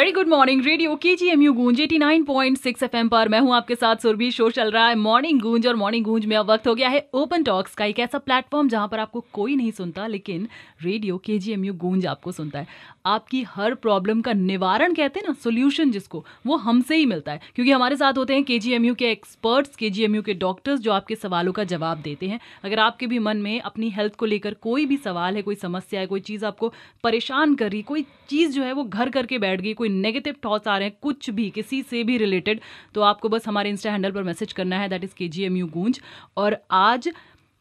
Very good morning. Radio KGMU गूंज 89.6 FM पर मैं हूं आपके साथ सुरभि। शो चल रहा है मॉर्निंग गूंज और मॉर्निंग गूंज में अब वक्त हो गया है ओपन टॉक्स का, एक ऐसा प्लेटफॉर्म जहां पर आपको कोई नहीं सुनता लेकिन रेडियो KGMU गूंज आपको सुनता है। आपकी हर प्रॉब्लम का निवारण, कहते हैं ना, सोल्यूशन जिसको, वो हमसे ही मिलता है, क्योंकि हमारे साथ होते हैं KGMU के एक्सपर्ट्स, KGMU के डॉक्टर्स जो आपके सवालों का जवाब देते हैं। अगर आपके भी मन में अपनी हेल्थ को लेकर कोई भी सवाल है, कोई समस्या है, कोई चीज़ आपको परेशान कर रही, कोई चीज़ जो है वो घर करके बैठ गई, कोई नेगेटिव थॉट्स आ रहे हैं, कुछ भी किसी से भी रिलेटेड, तो आपको बस हमारे इंस्टा हैंडल पर मैसेज करना है, दैट इज़ KGMU गूंज। और आज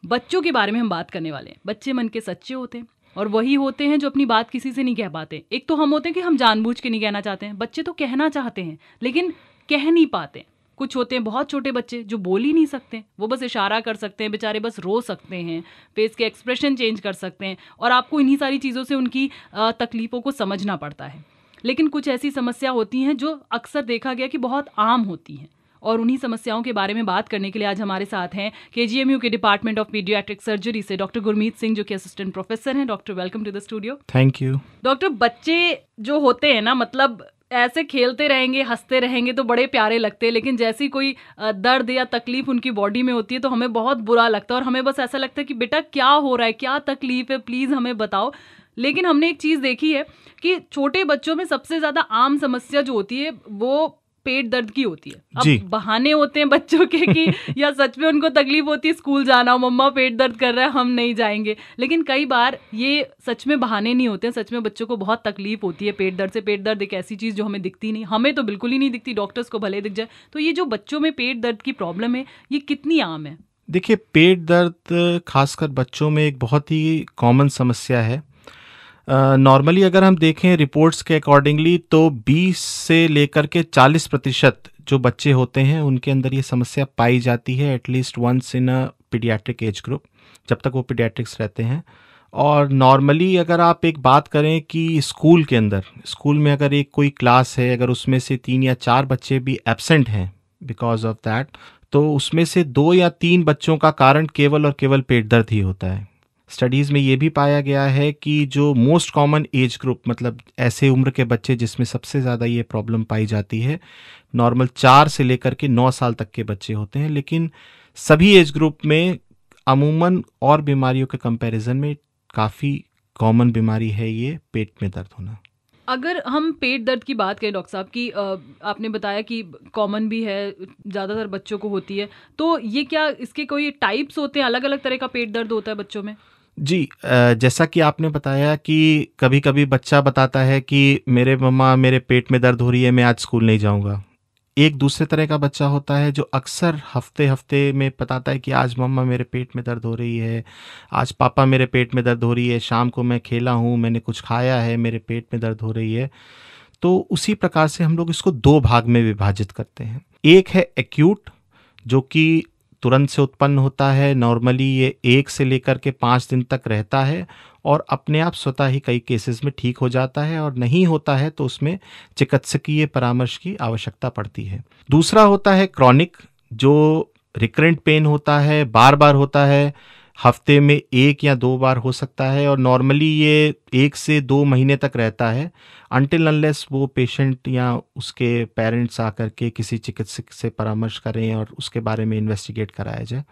बच्चों के बारे में हम बात करने वाले हैं। बच्चे मन के सच्चे होते हैं और वही होते हैं जो अपनी बात किसी से नहीं कह पाते। एक तो हम होते हैं कि हम जानबूझ के नहीं कहना चाहते हैं, बच्चे तो कहना चाहते हैं लेकिन कह नहीं पाते। कुछ होते हैं बहुत छोटे बच्चे जो बोल ही नहीं सकते, वो बस इशारा कर सकते हैं, बेचारे बस रो सकते हैं, फेस के एक्सप्रेशन चेंज कर सकते हैं और आपको इन्हीं सारी चीज़ों से उनकी तकलीफ़ों को समझना पड़ता है। लेकिन कुछ ऐसी समस्या होती हैं जो अक्सर देखा गया कि बहुत आम होती हैं, और उन्हीं समस्याओं के बारे में बात करने के लिए आज हमारे साथ हैं KGMU के डिपार्टमेंट ऑफ पीडियाट्रिक सर्जरी से डॉक्टर गुरमीत सिंह, जो कि असिस्टेंट प्रोफेसर हैं। Doctor, welcome to the studio. Thank you. Doctor, बच्चे जो होते हैं ना, मतलब ऐसे खेलते रहेंगे, हंसते रहेंगे तो बड़े प्यारे लगते हैं, लेकिन जैसी कोई दर्द या तकलीफ उनकी बॉडी में होती है तो हमें बहुत बुरा लगता है और हमें बस ऐसा लगता है कि बेटा क्या हो रहा है, क्या तकलीफ है, प्लीज़ हमें बताओ। लेकिन हमने एक चीज़ देखी है कि छोटे बच्चों में सबसे ज़्यादा आम समस्या जो होती है वो पेट दर्द की होती है। अब बहाने होते हैं बच्चों के कि या सच में उनको तकलीफ होती है, स्कूल जाना, मम्मा पेट दर्द कर रहा है, हम नहीं जाएंगे। लेकिन कई बार ये सच में बहाने नहीं होते हैं, सच में बच्चों को बहुत तकलीफ होती है पेट दर्द से। पेट दर्द एक ऐसी चीज़ जो हमें दिखती नहीं, हमें तो बिल्कुल ही नहीं दिखती, डॉक्टर्स को भले दिख जाए। तो ये जो बच्चों में पेट दर्द की प्रॉब्लम है, ये कितनी आम है? देखिए, पेट दर्द खासकर बच्चों में एक बहुत ही कॉमन समस्या है। नॉर्मली अगर हम देखें रिपोर्ट्स के अकॉर्डिंगली तो 20 से लेकर के 40% जो बच्चे होते हैं उनके अंदर ये समस्या पाई जाती है, at least once in a paediatric age group, जब तक वो पीडियाट्रिक्स रहते हैं। और नॉर्मली अगर आप एक बात करें कि स्कूल के अंदर, स्कूल में अगर एक कोई क्लास है, अगर उसमें से 3 या 4 बच्चे भी एब्सेंट हैं बिकॉज ऑफ दैट, तो उसमें से 2 या 3 बच्चों का कारण केवल और केवल पेट दर्द ही होता है। स्टडीज़ में ये भी पाया गया है कि जो मोस्ट कॉमन एज ग्रुप, मतलब ऐसे उम्र के बच्चे जिसमें सबसे ज़्यादा ये प्रॉब्लम पाई जाती है, नॉर्मल 4 से लेकर के 9 साल तक के बच्चे होते हैं। लेकिन सभी एज ग्रुप में अमूमन और बीमारियों के कंपैरिजन में काफ़ी कॉमन बीमारी है ये पेट में दर्द होना। अगर हम पेट दर्द की बात करें डॉक्टर साहब की, आपने बताया कि कॉमन भी है, ज़्यादातर बच्चों को होती है, तो ये क्या इसके कोई टाइप्स होते हैं, अलग अलग तरह का पेट दर्द होता है बच्चों में? जी, जैसा कि आपने बताया कि कभी कभी बच्चा बताता है कि मेरे मम्मा मेरे पेट में दर्द हो रही है, मैं आज स्कूल नहीं जाऊंगा। एक दूसरे तरह का बच्चा होता है जो अक्सर हफ्ते हफ्ते में बताता है कि आज मम्मा मेरे पेट में दर्द हो रही है, आज पापा मेरे पेट में दर्द हो रही है, शाम को मैं खेला हूँ, मैंने कुछ खाया है, मेरे पेट में दर्द हो रही है। तो उसी प्रकार से हम लोग इसको 2 भाग में विभाजित करते हैं। एक है एक्यूट, जो कि तुरंत से उत्पन्न होता है, नॉर्मली ये 1 से लेकर के 5 दिन तक रहता है और अपने आप स्वतः ही कई केसेस में ठीक हो जाता है, और नहीं होता है तो उसमें चिकित्सकीय परामर्श की आवश्यकता पड़ती है। दूसरा होता है क्रॉनिक, जो रिकरेंट पेन होता है, बार बार होता है, हफ्ते में 1 या 2 बार हो सकता है, और नॉर्मली ये 1 से 2 महीने तक रहता है, अनटिल अनलेस वो पेशेंट या उसके पेरेंट्स आकर के किसी चिकित्सक से परामर्श करें और उसके बारे में इन्वेस्टिगेट कराया जाए।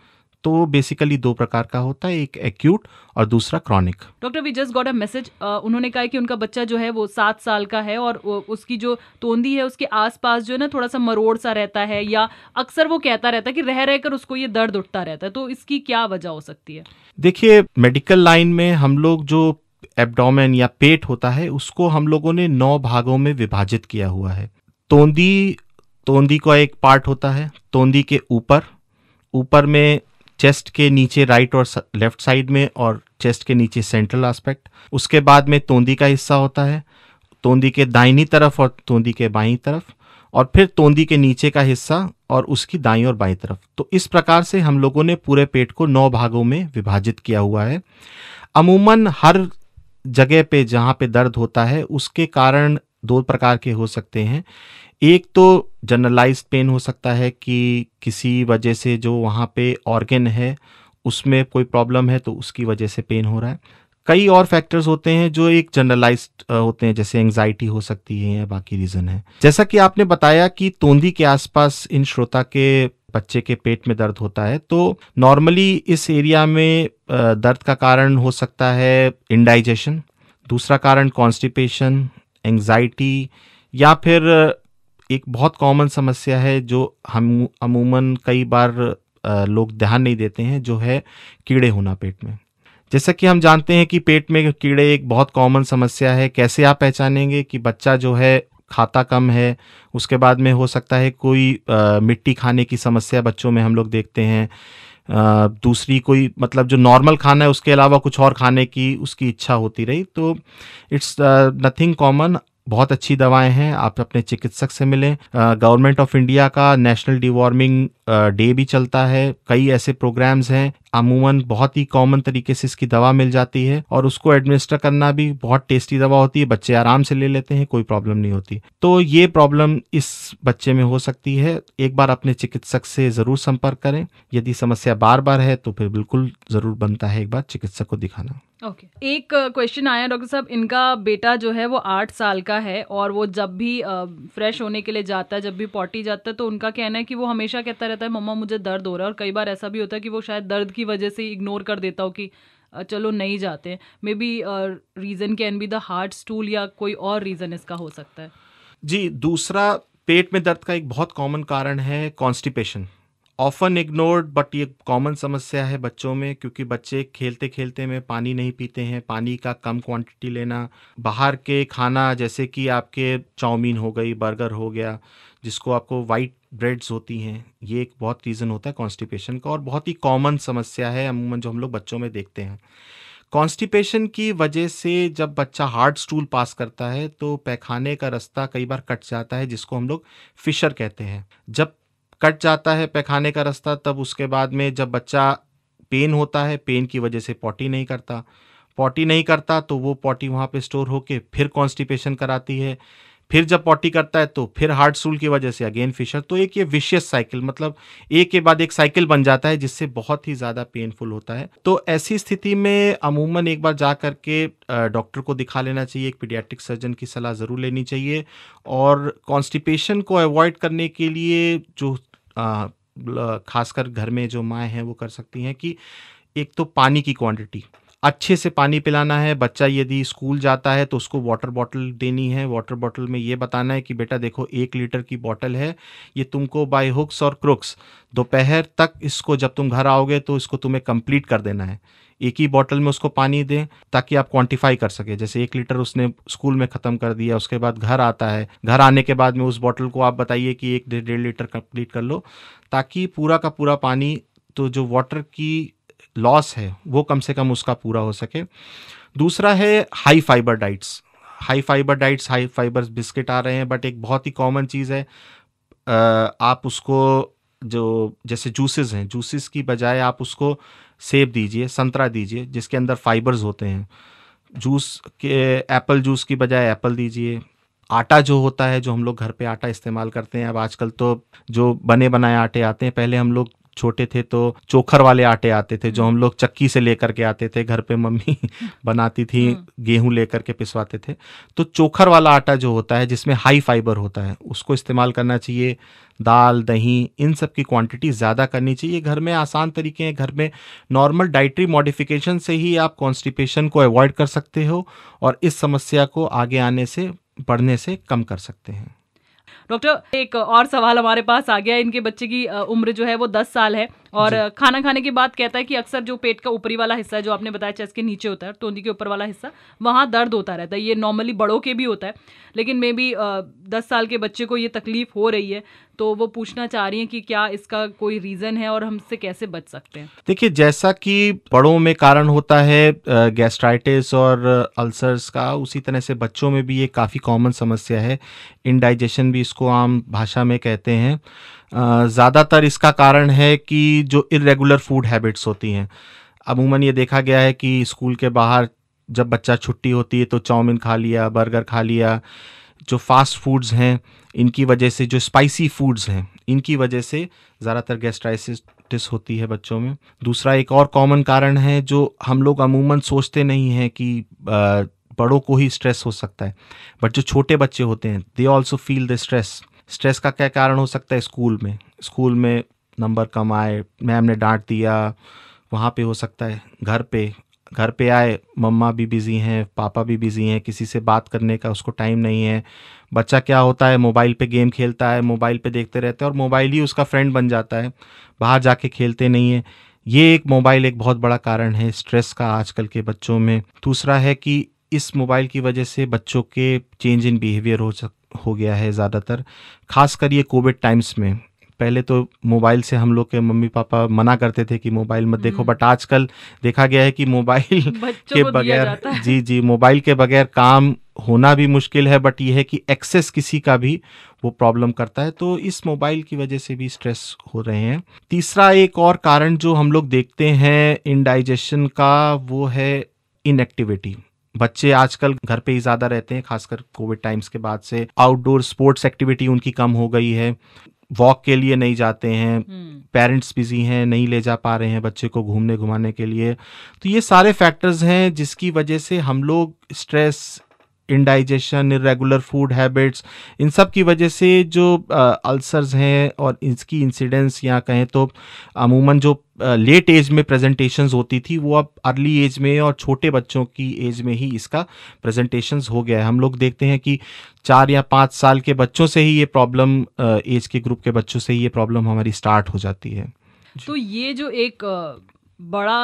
तो बेसिकली 2 प्रकार का होता है, एक एक्यूट और दूसरा chronic. Doctor, we just got a message, उन्होंने कहा कि उनका बच्चा जो है वो 7 साल का है और उसकी जो तोंदी है उसके आसपास जो है ना थोड़ा सा मरोड़ सा रहता है, या अक्सर वो कहता रहता है कि रह रहकर उसको ये दर्द उठता रहता है, तो इसकी क्या वजह हो सकती है? देखिए, मेडिकल लाइन में हम लोग जो एब्डोमेन या पेट होता है उसको हम लोगों ने 9 भागों में विभाजित किया हुआ है। तोंदी का एक पार्ट होता है, तोंदी के ऊपर में चेस्ट के नीचे राइट और लेफ्ट साइड में, और चेस्ट के नीचे सेंट्रल एस्पेक्ट। उसके बाद में तोंदी का हिस्सा होता है, तोंदी के दाहिनी तरफ और तोंदी के बाईं तरफ, और फिर तोंदी के नीचे का हिस्सा और उसकी दाईं और बाईं तरफ। तो इस प्रकार से हम लोगों ने पूरे पेट को 9 भागों में विभाजित किया हुआ है। अमूमन हर जगह पे जहाँ पे दर्द होता है उसके कारण 2 प्रकार के हो सकते हैं। एक तो जनरलाइज्ड पेन हो सकता है कि किसी वजह से जो वहाँ पे ऑर्गन है उसमें कोई प्रॉब्लम है तो उसकी वजह से पेन हो रहा है। कई और फैक्टर्स होते हैं जो एक जनरलाइज्ड होते हैं, जैसे एंजाइटी हो सकती है या बाकी रीज़न है। जैसा कि आपने बताया कि तोंदी के आसपास इन श्रोता के बच्चे के पेट में दर्द होता है, तो नॉर्मली इस एरिया में दर्द का कारण हो सकता है इंडाइजेशन, दूसरा कारण कॉन्स्टिपेशन, एंजाइटी, या फिर एक बहुत कॉमन समस्या है जो हम अमूमन कई बार लोग ध्यान नहीं देते हैं, जो है कीड़े होना पेट में। जैसा कि हम जानते हैं कि पेट में कीड़े एक बहुत कॉमन समस्या है। कैसे आप पहचानेंगे कि बच्चा जो है खाता कम है? उसके बाद में हो सकता है कोई मिट्टी खाने की समस्या बच्चों में हम लोग देखते हैं। दूसरी कोई मतलब जो नॉर्मल खाना है उसके अलावा कुछ और खाने की उसकी इच्छा होती रही, तो इट्स नथिंग कॉमन। बहुत अच्छी दवाएं हैं, आप अपने चिकित्सक से मिलें। गवर्नमेंट ऑफ इंडिया का नेशनल डिवॉर्मिंग डे भी चलता है, कई ऐसे प्रोग्राम्स हैं। अमूमन बहुत ही कॉमन तरीके से इसकी दवा मिल जाती है और उसको एडमिनिस्टर करना भी बहुत टेस्टी दवा होती है, बच्चे आराम से ले लेते हैं, कोई प्रॉब्लम नहीं होती। तो ये प्रॉब्लम इस बच्चे में हो सकती है। एक बार अपने चिकित्सक से ज़रूर संपर्क करें। यदि समस्या बार बार है तो फिर बिल्कुल ज़रूर बनता है एक बार चिकित्सक को दिखाना। ओके एक क्वेश्चन आया डॉक्टर साहब, इनका बेटा जो है वो 8 साल का है और वो जब भी फ्रेश होने के लिए जाता है, जब भी पॉटी जाता है, तो उनका कहना है कि वो हमेशा कहता रहता है मम्मा मुझे दर्द हो रहा है। और कई बार ऐसा भी होता है कि वो शायद दर्द की वजह से इग्नोर कर देता हो कि चलो नहीं जाते हैं। May be reason can be the heart stool या कोई और रीज़न इसका हो सकता है। जी, दूसरा पेट में दर्द का एक बहुत कॉमन कारण है कॉन्स्टिपेशन। ऑफन इग्नोर्ड बट ये कॉमन समस्या है बच्चों में, क्योंकि बच्चे खेलते खेलते में पानी नहीं पीते हैं, पानी का कम क्वांटिटी लेना, बाहर के खाना जैसे कि आपके चाउमीन हो गई, बर्गर हो गया, जिसको आपको वाइट ब्रेड्स होती हैं, ये एक बहुत रीज़न होता है कॉन्स्टिपेशन का और बहुत ही कॉमन समस्या है अमूमन जो हम लोग बच्चों में देखते हैं। कॉन्स्टिपेशन की वजह से जब बच्चा हार्ड स्टूल पास करता है तो पैखाने का रास्ता कई बार कट जाता है, जिसको हम लोग फिशर कहते हैं। जब कट जाता है पैखाने का रास्ता, तब उसके बाद में जब बच्चा पेन होता है, पेन की वजह से पॉटी नहीं करता तो वो पॉटी वहाँ पे स्टोर होके फिर कॉन्स्टिपेशन कराती है। फिर जब पॉटी करता है तो फिर हार्ड स्टूल की वजह से अगेन फिशर। तो एक ये विशियस साइकिल, मतलब एक के बाद एक साइकिल बन जाता है, जिससे बहुत ही ज़्यादा पेनफुल होता है। तो ऐसी स्थिति में अमूमन एक बार जा कर के डॉक्टर को दिखा लेना चाहिए, एक पीडियाट्रिक सर्जन की सलाह ज़रूर लेनी चाहिए। और कॉन्स्टिपेशन को अवॉइड करने के लिए जो खासकर घर में जो माएँ हैं वो कर सकती हैं कि एक तो पानी की क्वांटिटी अच्छे से पानी पिलाना है। बच्चा यदि स्कूल जाता है तो उसको वाटर बॉटल देनी है। वाटर बॉटल में ये बताना है कि बेटा देखो 1 लीटर की बॉटल है, ये तुमको बाय हुक्स और क्रुक्स दोपहर तक इसको जब तुम घर आओगे तो इसको तुम्हें कंप्लीट कर देना है। एक ही बॉटल में उसको पानी दें ताकि आप क्वांटिफाई कर सके। जैसे 1 लीटर उसने स्कूल में ख़त्म कर दिया, उसके बाद घर आता है, घर आने के बाद में उस बॉटल को आप बताइए कि 1-1.5 लीटर कंप्लीट कर लो, ताकि पूरा का पूरा पानी, तो जो वाटर की लॉस है वो कम से कम उसका पूरा हो सके। दूसरा है high fibre diets. High fibre biscuit आ रहे हैं, बट एक बहुत ही कॉमन चीज़ है, आप उसको जो जैसे जूसेस हैं, जूसेस की बजाय आप उसको सेब दीजिए, संतरा दीजिए, जिसके अंदर फाइबर्स होते हैं। जूस के एप्पल जूस की बजाय एप्पल दीजिए। आटा जो होता है, जो हम लोग घर पे आटा इस्तेमाल करते हैं, अब आजकल तो जो बने बनाए आटे आते हैं, पहले हम लोग छोटे थे तो चोखर वाले आटे आते थे, जो हम लोग चक्की से लेकर के आते थे, घर पे मम्मी बनाती थी, गेहूं लेकर के पिसवाते थे। तो चोखर वाला आटा जो होता है जिसमें हाई फाइबर होता है, उसको इस्तेमाल करना चाहिए। दाल, दही, इन सब की क्वांटिटी ज़्यादा करनी चाहिए। घर में आसान तरीके हैं, घर में नॉर्मल डाइटरी मॉडिफिकेशन से ही आप कॉन्स्टिपेशन को अवॉइड कर सकते हो और इस समस्या को आगे आने से, बढ़ने से कम कर सकते हैं। डॉक्टर एक और सवाल हमारे पास आ गया। इनके बच्चे की उम्र जो है वो 10 साल है और खाना खाने के बाद कहता है कि अक्सर जो पेट का ऊपरी वाला हिस्सा है, जो आपने बताया चेस्ट के नीचे होता है, तोंदी के ऊपर वाला हिस्सा, वहाँ दर्द होता रहता है। ये नॉर्मली बड़ों के भी होता है, लेकिन मे बी 10 साल के बच्चे को ये तकलीफ हो रही है, तो वो पूछना चाह रही हैं कि क्या इसका कोई रीज़न है और हम इससे कैसे बच सकते हैं। देखिए, जैसा कि बड़ों में कारण होता है गैस्ट्राइटिस और अल्सर्स का, उसी तरह से बच्चों में भी ये काफ़ी कॉमन समस्या है। इंडाइजेशन भी इसको आम भाषा में कहते हैं। ज़्यादातर इसका कारण है कि जो इर्रेगुलर फूड हैबिट्स होती हैं। अमूमन ये देखा गया है कि स्कूल के बाहर जब बच्चा छुट्टी होती है तो चाउमीन खा लिया, बर्गर खा लिया। जो फास्ट फूड्स हैं, इनकी वजह से, जो स्पाइसी फूड्स हैं, इनकी वजह से ज़्यादातर प्रैक्टिस होती है बच्चों में। दूसरा एक और कॉमन कारण है जो हम लोग अमूमन सोचते नहीं हैं कि बड़ों को ही स्ट्रेस हो सकता है, बट जो छोटे बच्चे होते हैं they also feel the stress का क्या कारण हो सकता है? स्कूल में नंबर कम आए, मैम ने डांट दिया, वहाँ पे हो सकता है। घर पे आए, मम्मा भी बिज़ी हैं, पापा भी बिज़ी हैं, किसी से बात करने का उसको टाइम नहीं है। बच्चा क्या होता है, मोबाइल पे गेम खेलता है, मोबाइल पे देखते रहते हैं और मोबाइल ही उसका फ्रेंड बन जाता है, बाहर जाके खेलते नहीं है। ये मोबाइल एक बहुत बड़ा कारण है स्ट्रेस का आजकल के बच्चों में। दूसरा है कि इस मोबाइल की वजह से बच्चों के चेंज इन बिहेवियर हो गया है ज़्यादातर, खासकर ये कोविड टाइम्स में। पहले तो मोबाइल से हम लोग के मम्मी पापा मना करते थे कि मोबाइल मत देखो, बट आजकल देखा गया है कि मोबाइल के बगैर जी मोबाइल के बगैर काम होना भी मुश्किल है, बट ये है कि एक्सेस किसी का भी वो प्रॉब्लम करता है, तो इस मोबाइल की वजह से भी स्ट्रेस हो रहे हैं। तीसरा एक और कारण जो हम लोग देखते हैं इंडाइजेशन का, वो है इनएक्टिविटी। बच्चे आजकल घर पे ही ज़्यादा रहते हैं, खासकर कोविड टाइम्स के बाद से आउटडोर स्पोर्ट्स एक्टिविटी उनकी कम हो गई है, वॉक के लिए नहीं जाते हैं, पेरेंट्स बिजी हैं, नहीं ले जा पा रहे हैं बच्चे को घूमने घुमाने के लिए। तो ये सारे फैक्टर्स हैं जिसकी वजह से हम लोग stress, indigestion, irregular food habits, इन सब की वजह से जो अल्सर्स हैं और इसकी इंसिडेंस या कहें तो अमूमन जो लेट एज में प्रेजेंटेशंस होती थी वो अब अर्ली एज में और छोटे बच्चों की एज में ही इसका प्रेजेंटेशंस हो गया है। हम लोग देखते हैं कि 4 या 5 साल के बच्चों से ही ये प्रॉब्लम, एज के ग्रुप के बच्चों से ही ये प्रॉब्लम हमारी स्टार्ट हो जाती है। तो ये जो एक बड़ा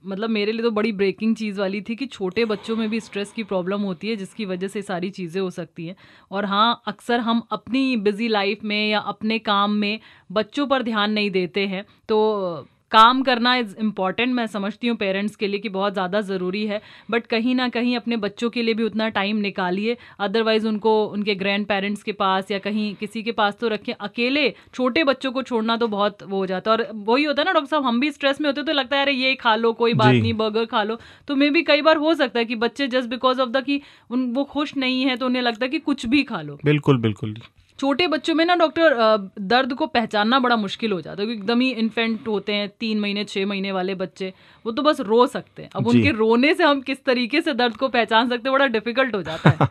मतलब मेरे लिए तो बड़ी ब्रेकिंग चीज़ वाली थी कि छोटे बच्चों में भी स्ट्रेस की प्रॉब्लम होती है जिसकी वजह से सारी चीज़ें हो सकती हैं। और हाँ, अक्सर हम अपनी बिजी लाइफ में या अपने काम में बच्चों पर ध्यान नहीं देते हैं, तो काम करना इज़ इम्पॉर्टेंट, मैं समझती हूँ पेरेंट्स के लिए कि बहुत ज़्यादा ज़रूरी है, बट कहीं ना कहीं अपने बच्चों के लिए भी उतना टाइम निकालिए, अदरवाइज़ उनको उनके ग्रैंड पेरेंट्स के पास या कहीं किसी के पास तो रखें। अकेले छोटे बच्चों को छोड़ना तो बहुत वो हो जाता है। और वही होता है ना डॉक्टर साहब, हम भी स्ट्रेस में होते तो लगता है अरे ये खा लो, कोई बात नहीं, बर्गर खा लो। तो मे भी कई बार हो सकता है कि बच्चे जस्ट बिकॉज ऑफ द कि वो खुश नहीं है तो उन्हें लगता है कि कुछ भी खा लो। बिल्कुल बिल्कुल। छोटे बच्चों में ना डॉक्टर दर्द को पहचानना बड़ा मुश्किल हो जाता है, क्योंकि एकदम ही इन्फेंट होते हैं, 3 महीने 6 महीने वाले बच्चे, वो तो बस रो सकते हैं। अब उनके रोने से हम किस तरीके से दर्द को पहचान सकते हैं, बड़ा डिफिकल्ट हो जाता है।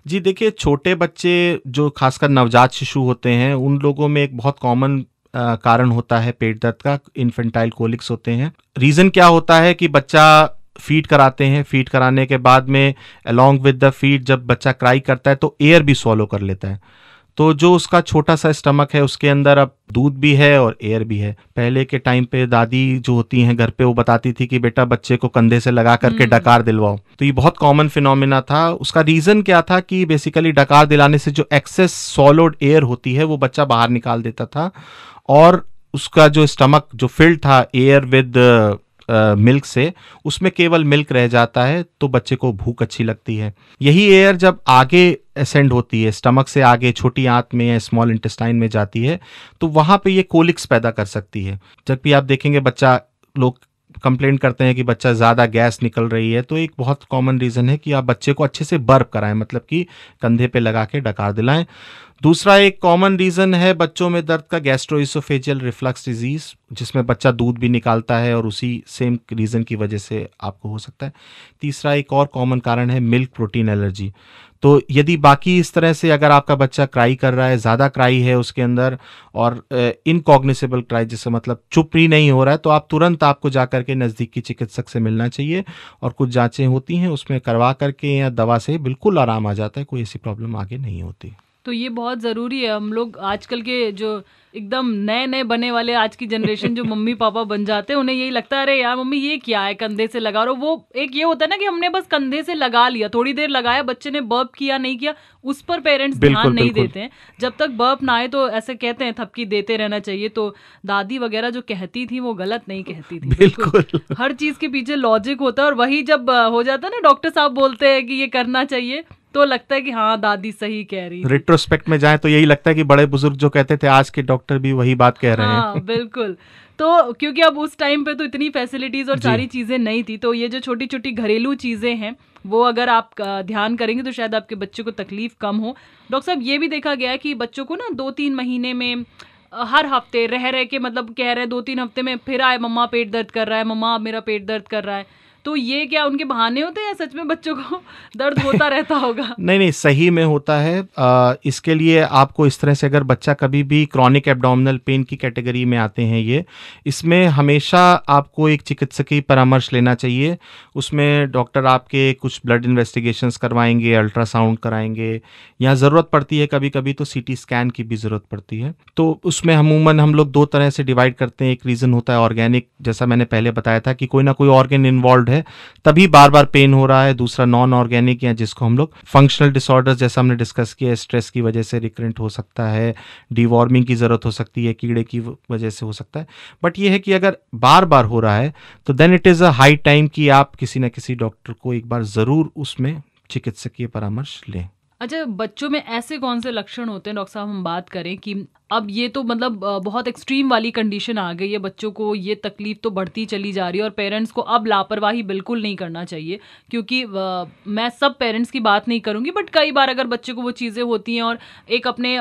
जी देखिए, छोटे बच्चे जो खासकर नवजात शिशु होते हैं उन लोगों में एक बहुत कॉमन कारण होता है पेट दर्द का, इन्फेंटाइल कोलिक्स होते हैं। रीज़न क्या होता है कि बच्चा फीड कराते हैं, फीड कराने के बाद में अलॉन्ग विद द फीड जब बच्चा क्राई करता है तो एयर भी स्वॉलो कर लेता है, तो जो उसका छोटा सा स्टमक है उसके अंदर अब दूध भी है और एयर भी है। पहले के टाइम पे दादी जो होती हैं घर पे वो बताती थी कि बेटा बच्चे को कंधे से लगा करके डकार दिलवाओ, तो ये बहुत कॉमन फिनोमिना था। उसका रीजन क्या था कि बेसिकली डकार दिलाने से जो एक्सेस सॉलिड एयर होती है वो बच्चा बाहर निकाल देता था और उसका जो स्टमक जो फिल्ड था एयर विद मिल्क से, उसमें केवल मिल्क रह जाता है, तो बच्चे को भूख अच्छी लगती है। यही एयर जब आगे असेंड होती है, स्टमक से आगे छोटी आंत में या स्मॉल इंटेस्टाइन में जाती है, तो वहां पे ये कोलिक्स पैदा कर सकती है। जब भी आप देखेंगे बच्चा, लोग कंप्लेंट करते हैं कि बच्चा ज़्यादा गैस निकल रही है, तो एक बहुत कॉमन रीज़न है कि आप बच्चे को अच्छे से बर्प कराएं, मतलब कि कंधे पे लगा के डकार दिलाएं। दूसरा एक कॉमन रीज़न है बच्चों में दर्द का गैस्ट्रोइसोफेजियल रिफ्लक्स डिजीज़, जिसमें बच्चा दूध भी निकालता है और उसी सेम रीज़न की वजह से आपको हो सकता है। तीसरा एक और कॉमन कारण है मिल्क प्रोटीन एलर्जी। तो यदि बाकी इस तरह से अगर आपका बच्चा क्राई कर रहा है, ज़्यादा क्राई है उसके अंदर और इनकॉग्निसेबल क्राई, जिससे मतलब चुप ही नहीं हो रहा है, तो आप तुरंत आपको जा करके नज़दीकी चिकित्सक से मिलना चाहिए और कुछ जांचें होती हैं उसमें करवा करके या दवा से बिल्कुल आराम आ जाता है, कोई ऐसी प्रॉब्लम आगे नहीं होती। तो ये बहुत ज़रूरी है। हम लोग आजकल के जो एकदम नए नए बने वाले आज की जनरेशन जो मम्मी पापा बन जाते हैं, उन्हें यही लगता है अरे यार मम्मी ये क्या है, कंधे से लगा रहे हो। वो एक ये होता है ना कि हमने बस कंधे से लगा लिया, थोड़ी देर लगाया, बच्चे ने बर्प किया नहीं किया, उस पर पेरेंट्स ध्यान नहीं देते हैं। जब तक बर्प ना आए तो ऐसे कहते हैं थपकी देते रहना चाहिए। तो दादी वगैरह जो कहती थी वो गलत नहीं कहती थी, बिल्कुल हर चीज़ के पीछे लॉजिक होता है। और वही जब हो जाता है ना, डॉक्टर साहब बोलते हैं कि ये करना चाहिए, तो लगता है कि हाँ दादी सही कह रही है। रिट्रोस्पेक्ट में जाए तो यही लगता है कि बड़े बुजुर्ग जो कहते थे आज के डॉक्टर भी वही बात कह रहे हैं। हाँ बिल्कुल। तो क्योंकि अब उस टाइम पे तो इतनी फैसिलिटीज और सारी चीजें नहीं थी, तो ये जो छोटी छोटी घरेलू चीजें हैं वो अगर आप ध्यान करेंगे तो शायद आपके बच्चे को तकलीफ कम हो। डॉक्टर साहब, ये भी देखा गया है कि बच्चों को ना 2-3 महीने में हर हफ्ते रह के मतलब कह रहे हैं 2-3 हफ्ते में फिर आए, मम्मा पेट दर्द कर रहा है, मम्मा मेरा पेट दर्द कर रहा है। तो ये क्या उनके बहाने होते हैं या सच में बच्चों को दर्द होता रहता होगा? नहीं, सही में होता है। इसके लिए आपको इस तरह से, अगर बच्चा कभी भी क्रॉनिक एब्डोमिनल पेन की कैटेगरी में आते हैं ये, इसमें हमेशा आपको एक चिकित्सकीय परामर्श लेना चाहिए। उसमें डॉक्टर आपके कुछ ब्लड इन्वेस्टिगेशंस करवाएंगे, अल्ट्रासाउंड कराएंगे, या ज़रूरत पड़ती है कभी कभी तो सीटी स्कैन की भी ज़रूरत पड़ती है। तो उसमें अमूमन हम लोग 2 तरह से डिवाइड करते हैं। एक रीज़न होता है ऑर्गेनिक, जैसा मैंने पहले बताया था कि कोई ना कोई ऑर्गन इन्वॉल्व है तभी बार बार पेन हो रहा है। दूसरा नॉन ऑर्गेनिक, या जिसको हम लोग फंक्शनल डिसऑर्डर्स जैसा हमने डिस्कस किया, स्ट्रेस की वजह से रिकरेंट हो सकता है, डिवॉर्मिंग की ज़रूरत हो सकती है, कीड़े की वजह से हो सकता है। बट ये है कि अगर बार बार हो रहा है तो then it is a high time कि आप किसी न किसी डॉक्टर को एक बार ज़रूर उसमें चिकित्सकीय परामर्श लें। अच्छा, बच्चों में ऐसे कौन से लक्षण होते हैं डॉक्टर साहब, हम बात करें कि अब ये तो मतलब बहुत एक्सट्रीम वाली कंडीशन आ गई है, बच्चों को ये तकलीफ तो बढ़ती चली जा रही है और पेरेंट्स को अब लापरवाही बिल्कुल नहीं करना चाहिए। क्योंकि मैं सब पेरेंट्स की बात नहीं करूंगी, बट कई बार अगर बच्चे को वो चीज़ें होती हैं और एक अपने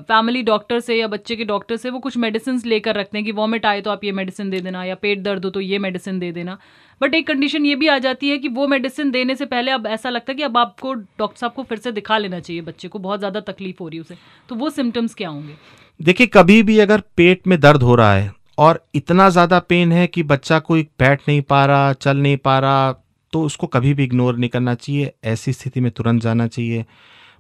फैमिली डॉक्टर से या बच्चे के डॉक्टर से वो कुछ मेडिसिन लेकर रखते हैं कि वॉमिट आए तो आप ये मेडिसिन दे देना, या पेट दर्द हो तो ये मेडिसिन दे देना। बट एक कंडीशन ये भी आ जाती है कि वो मेडिसिन देने से पहले अब ऐसा लगता है कि अब आपको डॉक्टर साहब को फिर से दिखा लेना चाहिए, बच्चे को बहुत ज़्यादा तकलीफ हो रही है उसे। तो वो सिम्टम्स क्या होंगे? देखिए, कभी भी अगर पेट में दर्द हो रहा है और इतना ज़्यादा पेन है कि बच्चा कोई बैठ नहीं पा रहा, चल नहीं पा रहा, तो उसको कभी भी इग्नोर नहीं करना चाहिए। ऐसी स्थिति में तुरंत जाना चाहिए।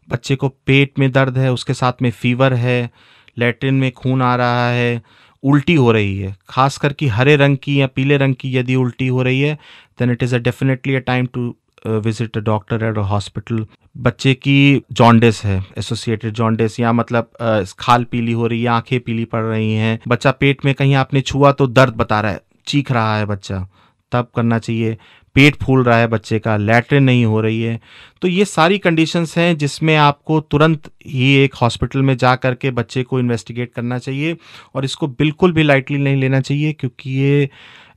बच्चे को पेट में दर्द है, उसके साथ में फीवर है, लैट्रिन में खून आ रहा है, उल्टी हो रही है, खास करके हरे रंग की या पीले रंग की यदि उल्टी हो रही है, then it is a definitely a time to visit a doctor at a hospital. बच्चे की जॉन्डिस है, एसोसिएटेड जॉन्डिस, या मतलब खाल पीली हो रही है, आंखें पीली पड़ रही हैं, बच्चा पेट में कहीं आपने छुआ तो दर्द बता रहा है, चीख रहा है बच्चा, तब करना चाहिए। पेट फूल रहा है बच्चे का, लैट्रिन नहीं हो रही है, तो ये सारी कंडीशंस हैं जिसमें आपको तुरंत ही एक हॉस्पिटल में जा कर के बच्चे को इन्वेस्टिगेट करना चाहिए। और इसको बिल्कुल भी लाइटली नहीं लेना चाहिए, क्योंकि ये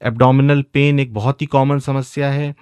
एब्डोमिनल पेन एक बहुत ही कॉमन समस्या है।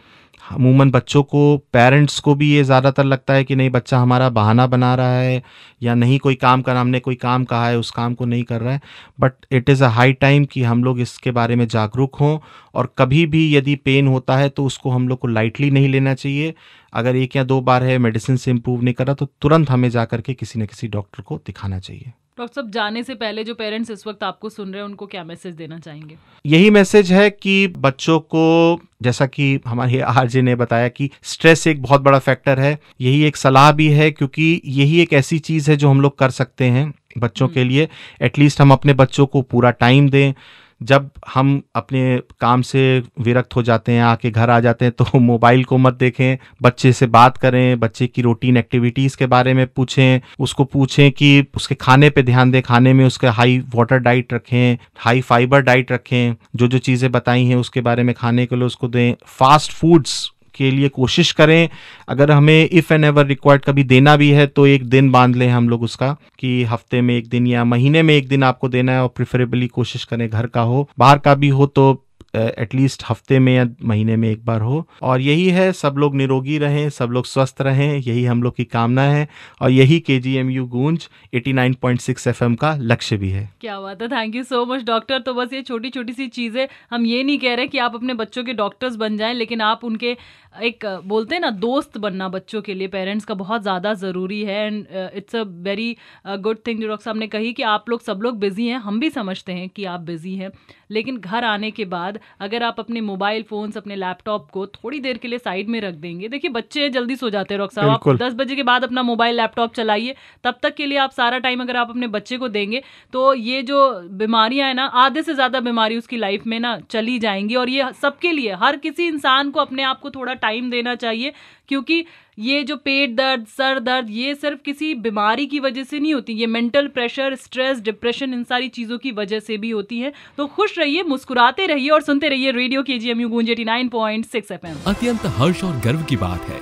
अमूमन बच्चों को, पेरेंट्स को भी ये ज़्यादातर लगता है कि नहीं बच्चा हमारा बहाना बना रहा है, या नहीं कोई काम करना, हमने कोई काम कहा है उस काम को नहीं कर रहा है। But it is a high time कि हम लोग इसके बारे में जागरूक हों, और कभी भी यदि पेन होता है तो उसको हम लोग को लाइटली नहीं लेना चाहिए। अगर 1 या 2 बार है, मेडिसिन से इम्प्रूव नहीं कर रहा, तो तुरंत हमें जा कर के किसी न किसी डॉक्टर को दिखाना चाहिए। डॉक्टर साहब, जाने से पहले जो पेरेंट्स इस वक्त आपको सुन रहे हैं उनको क्या मैसेज देना चाहेंगे? यही मैसेज है कि बच्चों को, जैसा कि हमारे आरजे ने बताया कि स्ट्रेस एक बहुत बड़ा फैक्टर है, यही एक सलाह भी है, क्योंकि यही एक ऐसी चीज़ है जो हम लोग कर सकते हैं बच्चों के लिए। एटलीस्ट हम अपने बच्चों को पूरा टाइम दें। जब हम अपने काम से विरक्त हो जाते हैं, आके घर आ जाते हैं, तो मोबाइल को मत देखें, बच्चे से बात करें, बच्चे की रूटीन एक्टिविटीज़ के बारे में पूछें, उसको पूछें कि उसके खाने पे ध्यान दें, खाने में उसके हाई वाटर डाइट रखें, हाई फाइबर डाइट रखें, जो जो चीज़ें बताई हैं उसके बारे में खाने के लिए उसको दें। फास्ट फूड्स के लिए कोशिश करें, अगर हमें इफ़ एंड एवर रिक्वायर्ड कभी देना भी है तो एक दिन बांध लें हम लोग उसका, कि हफ्ते में 1 दिन या महीने में 1 दिन आपको देना है, और प्रेफरेबली कोशिश करें घर का हो, बाहर का भी हो तो एटलीस्ट हफ्ते में या महीने में 1 बार हो। और यही है, सब लोग निरोगी रहें, सब लोग स्वस्थ रहें, यही हम लोग की कामना है, और यही KGMU गूंज 89.6 FM का लक्ष्य भी है। क्या बात है, thank you so much doctor. तो बस ये छोटी छोटी सी चीज़ें, हम ये नहीं कह रहे कि आप अपने बच्चों के डॉक्टर्स बन जाएं, लेकिन आप उनके एक बोलते हैं ना दोस्त बनना बच्चों के लिए पेरेंट्स का बहुत ज़्यादा ज़रूरी है। And it's a very good thing जो डॉक्टर साहब ने कही कि आप लोग सब लोग बिजी हैं, हम भी समझते हैं कि आप बिजी हैं, लेकिन घर आने के बाद अगर आप अपने मोबाइल फ़ोन्स, अपने लैपटॉप को थोड़ी देर के लिए साइड में रख देंगे, देखिए बच्चे जल्दी सो जाते हैं डॉक्टर साहब, आप 10 बजे के बाद अपना मोबाइल लैपटॉप चलाइए, तब तक के लिए आप सारा टाइम अगर आप अपने बच्चे को देंगे तो ये जो बीमारियां हैं ना, आधे से ज़्यादा बीमारी उसकी लाइफ में ना चली जाएंगी। और ये सबके लिए, हर किसी इंसान को अपने आप को थोड़ा टाइम देना चाहिए, क्योंकि ये जो पेट दर्द, सर दर्द, ये सिर्फ किसी बीमारी की वजह से नहीं होती, ये मेंटल प्रेशर, स्ट्रेस, डिप्रेशन, इन सारी चीज़ों की वजह से भी होती है। तो खुश रहिए, मुस्कुराते रहिए और सुनते रहिए रेडियो KGMU गूंज 89.6 FM। अत्यंत हर्ष और गर्व की बात है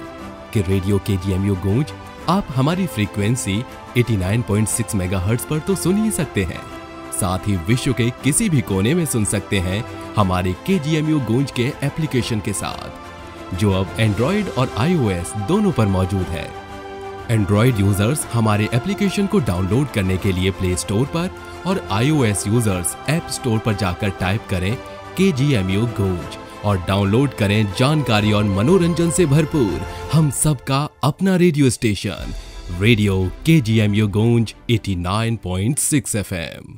कि रेडियो KGMU गूंज आप हमारी फ्रीक्वेंसी 89.6 मेगाहर्ट्ज पर तो सुन ही सकते हैं, साथ ही विश्व के किसी भी कोने में सुन सकते हैं हमारे KGMU गूंज के एप्लीकेशन के साथ, जो अब एंड्रॉइड और iOS दोनों पर मौजूद है। एंड्रॉइड यूजर्स हमारे एप्लीकेशन को डाउनलोड करने के लिए प्ले स्टोर पर और iOS यूजर्स ऐप स्टोर पर जाकर टाइप करें KGMU गूंज और डाउनलोड करें जानकारी और मनोरंजन से भरपूर हम सबका अपना रेडियो स्टेशन, रेडियो KGMU गूंज 89.6 FM।